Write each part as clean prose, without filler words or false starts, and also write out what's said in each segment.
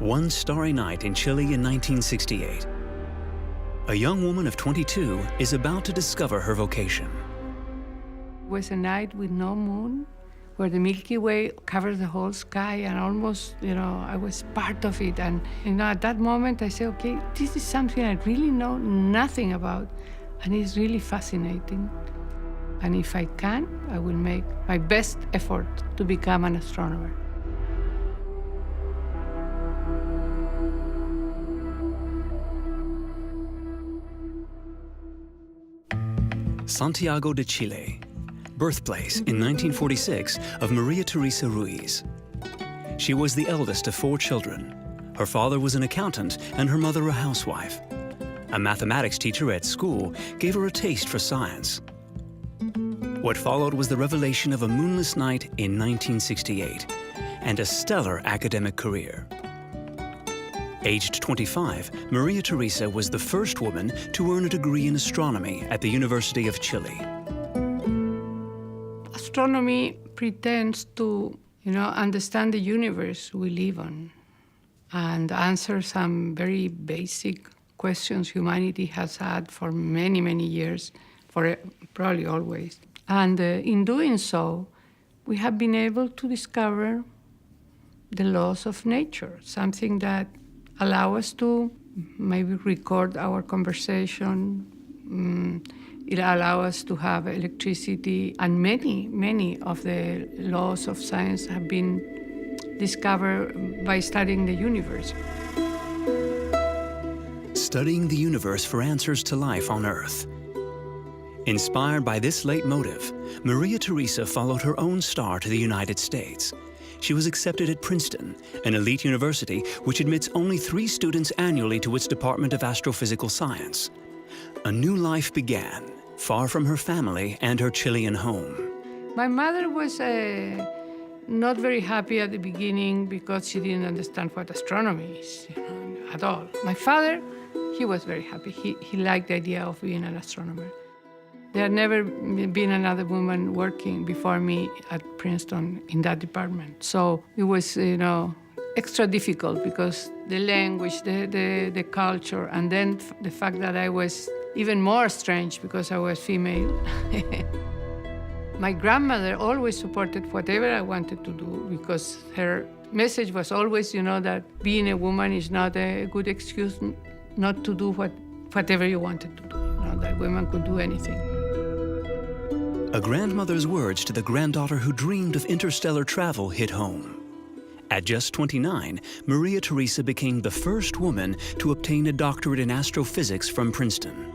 One starry night in Chile in 1968. A young woman of 22 is about to discover her vocation. It was a night with no moon, where the Milky Way covers the whole sky, and almost, I was part of it. And, at that moment, I said, okay, this is something I really know nothing about, and it's really fascinating. And if I can, I will make my best effort to become an astronomer. Santiago de Chile, birthplace in 1946 of María Teresa Ruiz. She was the eldest of 4 children. Her father was an accountant and her mother a housewife. A mathematics teacher at school gave her a taste for science. What followed was the revelation of a moonless night in 1968 and a stellar academic career. Aged 25, María Teresa was the first woman to earn a degree in astronomy at the University of Chile. Astronomy pretends to, understand the universe we live on and answer some very basic questions humanity has had for many, many years, for probably always. And in doing so, we have been able to discover the laws of nature, something that allow us to maybe record our conversation. It allows us to have electricity, and many of the laws of science have been discovered by studying the universe. Studying the universe for answers to life on Earth. Inspired by this leitmotif, María Teresa followed her own star to the United States. She was accepted at Princeton, an elite university which admits only 3 students annually to its Department of Astrophysical Science. A new life began, far from her family and her Chilean home. My mother was not very happy at the beginning because she didn't understand what astronomy is, at all. My father, he was very happy. He liked the idea of being an astronomer. There had never been another woman working before me at Princeton in that department. So it was, extra difficult because the language, the culture, and then the fact that I was even more strange because I was female. My grandmother always supported whatever I wanted to do because her message was always, that being a woman is not a good excuse not to do whatever you wanted to do, that women could do anything. A grandmother's words to the granddaughter who dreamed of interstellar travel hit home. At just 29, María Teresa became the first woman to obtain a doctorate in astrophysics from Princeton.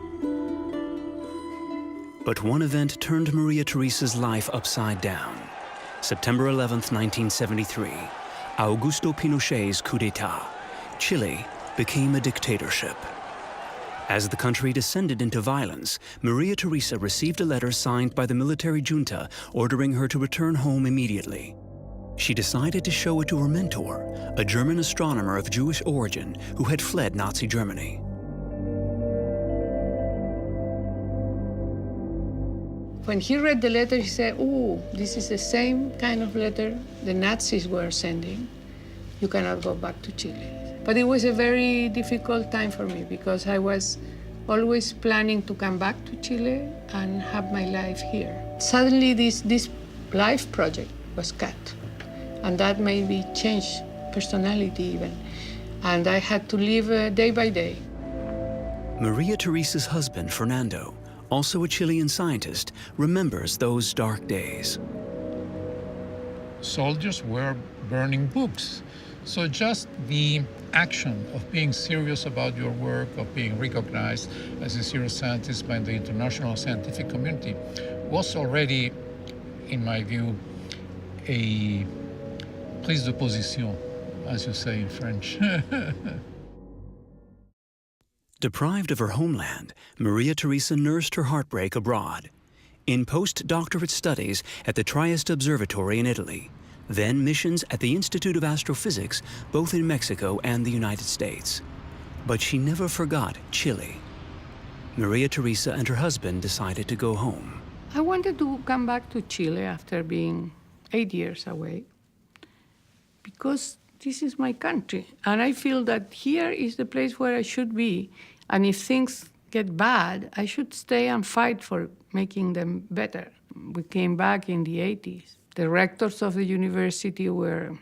But one event turned María Teresa's life upside down. September 11th, 1973, Augusto Pinochet's coup d'etat. Chile became a dictatorship. As the country descended into violence, María Teresa received a letter signed by the military junta ordering her to return home immediately. She decided to show it to her mentor, a German astronomer of Jewish origin who had fled Nazi Germany. When he read the letter, he said, "Oh, this is the same kind of letter the Nazis were sending. You cannot go back to Chile." But it was a very difficult time for me because I was always planning to come back to Chile and have my life here. Suddenly, this life project was cut, and that made me change personality even. And I had to live day by day. María Teresa's husband, Fernando, also a Chilean scientist, remembers those dark days. Soldiers were burning books. So just the action of being serious about your work, of being recognized as a serious scientist by the international scientific community, was already, in my view, a prise de position, as you say in French. Deprived of her homeland, María Teresa nursed her heartbreak abroad. In postdoctorate studies at the Trieste Observatory in Italy, then missions at the Institute of Astrophysics, both in Mexico and the United States. But she never forgot Chile. María Teresa and her husband decided to go home. I wanted to come back to Chile after being 8 years away because this is my country. And I feel that here is the place where I should be. And if things get bad, I should stay and fight for making them better. We came back in the 80s. The rectors of the university were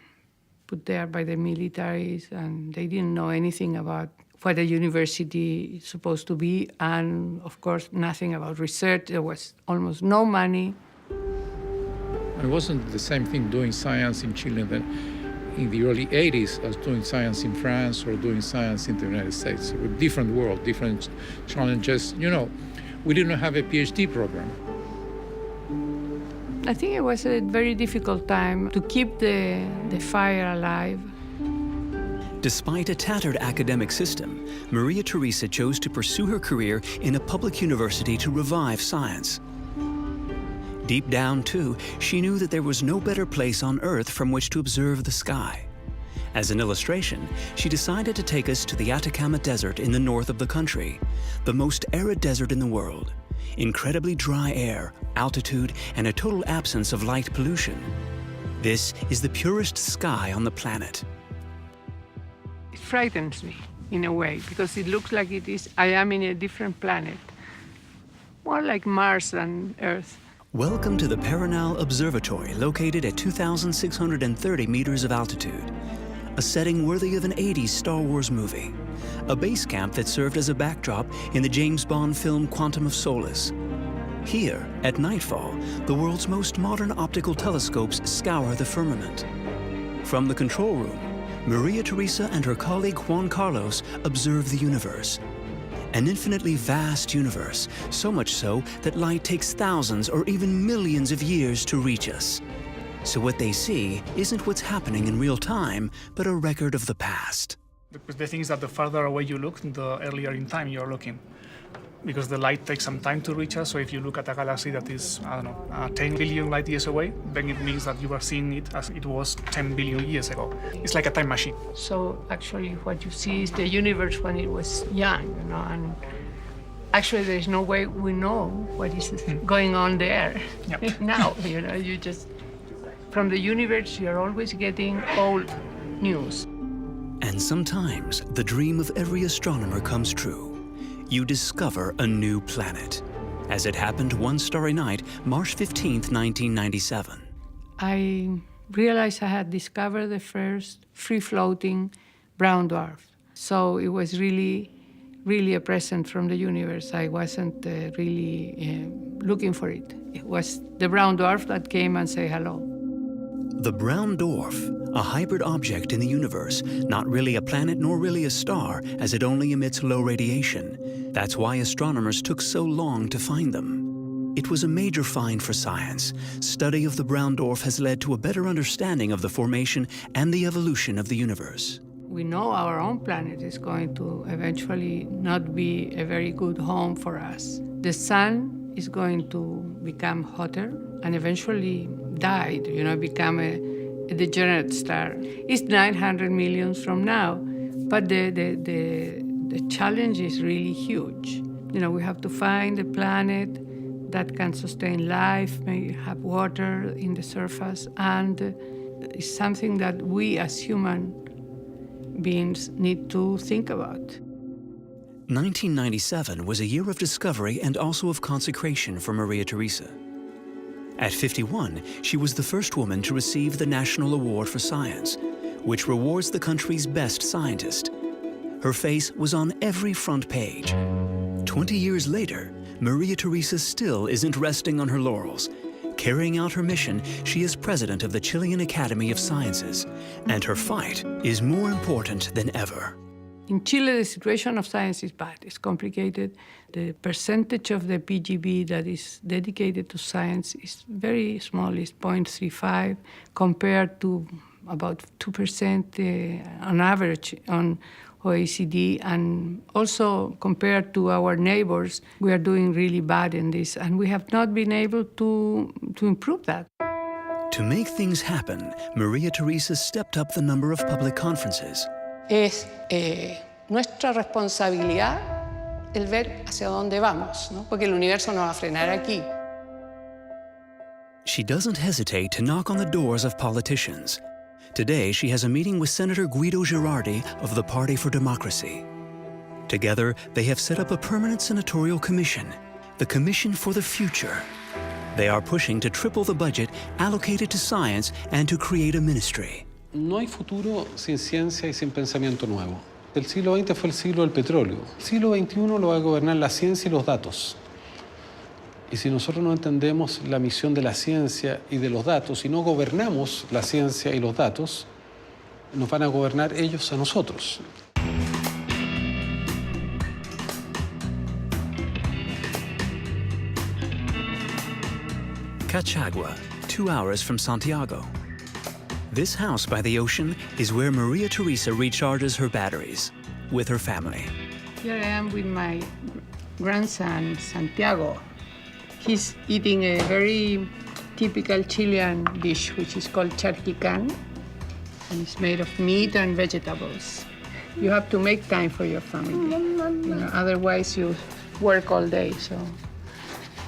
put there by the militaries, and they didn't know anything about what a university is supposed to be, and of course, nothing about research. There was almost no money. It wasn't the same thing doing science in Chile in the early 80s as doing science in France or doing science in the United States. It was a different world, different challenges. You know, we didn't have a PhD program. I think it was a very difficult time to keep the fire alive. Despite a tattered academic system, María Teresa chose to pursue her career in a public university to revive science. Deep down, too, she knew that there was no better place on Earth from which to observe the sky. As an illustration, she decided to take us to the Atacama Desert in the north of the country, the most arid desert in the world. Incredibly dry air, altitude, and a total absence of light pollution. This is the purest sky on the planet. It frightens me in a way because it looks like I am in a different planet, more like Mars than Earth. Welcome to the Paranal Observatory, located at 2,630 meters of altitude. A setting worthy of an 80s Star Wars movie. A base camp that served as a backdrop in the James Bond film Quantum of Solace. Here, at nightfall, the world's most modern optical telescopes scour the firmament. From the control room, María Teresa and her colleague Juan Carlos observe the universe. An infinitely vast universe, so much so that light takes thousands or even millions of years to reach us. So what they see isn't what's happening in real time, but a record of the past. The thing is that the farther away you look, the earlier in time you're looking. Because the light takes some time to reach us, so if you look at a galaxy that is, 10 billion light years away, then it means that you are seeing it as it was 10 billion years ago. It's like a time machine. So actually what you see is the universe when it was young, and actually there's no way we know what is going on there now, you just, from the universe you're always getting old news. And sometimes the dream of every astronomer comes true. You discover a new planet, as it happened one starry night, March 15th, 1997. I realized I had discovered the first free-floating brown dwarf. So it was really a present from the universe. I wasn't really looking for it. It was the brown dwarf that came and said hello. The brown dwarf, a hybrid object in the universe, not really a planet nor really a star, as it only emits low radiation. That's why astronomers took so long to find them. It was a major find for science. Study of the brown dwarf has led to a better understanding of the formation and the evolution of the universe. We know our own planet is going to eventually not be a very good home for us. The sun is going to become hotter and eventually die, become a degenerate star. It's 900 million from now, but the challenge is really huge. We have to find a planet that can sustain life, may have water in the surface, and it's something that we as human beings need to think about. 1997 was a year of discovery and also of consecration for María Teresa. At 51, she was the first woman to receive the National Award for Science, which rewards the country's best scientist. Her face was on every front page. 20 years later, María Teresa still isn't resting on her laurels. Carrying out her mission, she is president of the Chilean Academy of Sciences, and her fight is more important than ever. In Chile, the situation of science is bad. It's complicated. The percentage of the PGB that is dedicated to science is very small. It's 0.35 compared to about 2% on average on OECD. And also compared to our neighbors, we are doing really bad in this. And we have not been able to improve that. To make things happen, María Teresa stepped up the number of public conferences. Es nuestra responsabilidad el ver hacia dónde vamos, ¿no? Porque el universo no va a frenar aquí. She doesn't hesitate to knock on the doors of politicians, Today, she has a meeting with Senator Guido Girardi of the Party for Democracy. Together, they have set up a permanent senatorial commission, the Commission for the Future. They are pushing to triple the budget allocated to science and to create a ministry. No hay futuro sin ciencia y sin pensamiento nuevo. El siglo XX fue el siglo del petróleo. El siglo XXI lo va a gobernar la ciencia y los datos. Y si nosotros no entendemos la misión de la ciencia y de los datos, y no gobernamos la ciencia y los datos, nos van a gobernar ellos a nosotros. Cachagua, 2 hours from Santiago. This house by the ocean is where María Teresa recharges her batteries with her family. Here I am with my grandson, Santiago. He's eating a very typical Chilean dish, which is called charquicán, and it's made of meat and vegetables. You have to make time for your family. You know, otherwise you work all day. So,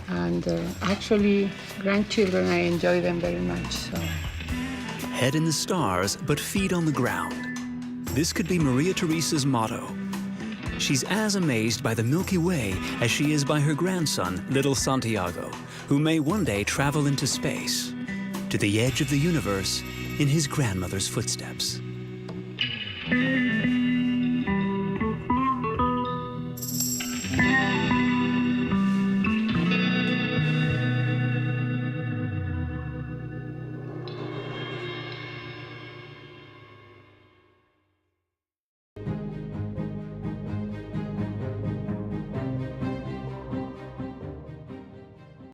and actually, grandchildren, I enjoy them very much. So. Head in the stars, but feet on the ground. This could be María Teresa's motto. She's as amazed by the Milky Way as she is by her grandson, little Santiago, who may one day travel into space, to the edge of the universe in his grandmother's footsteps.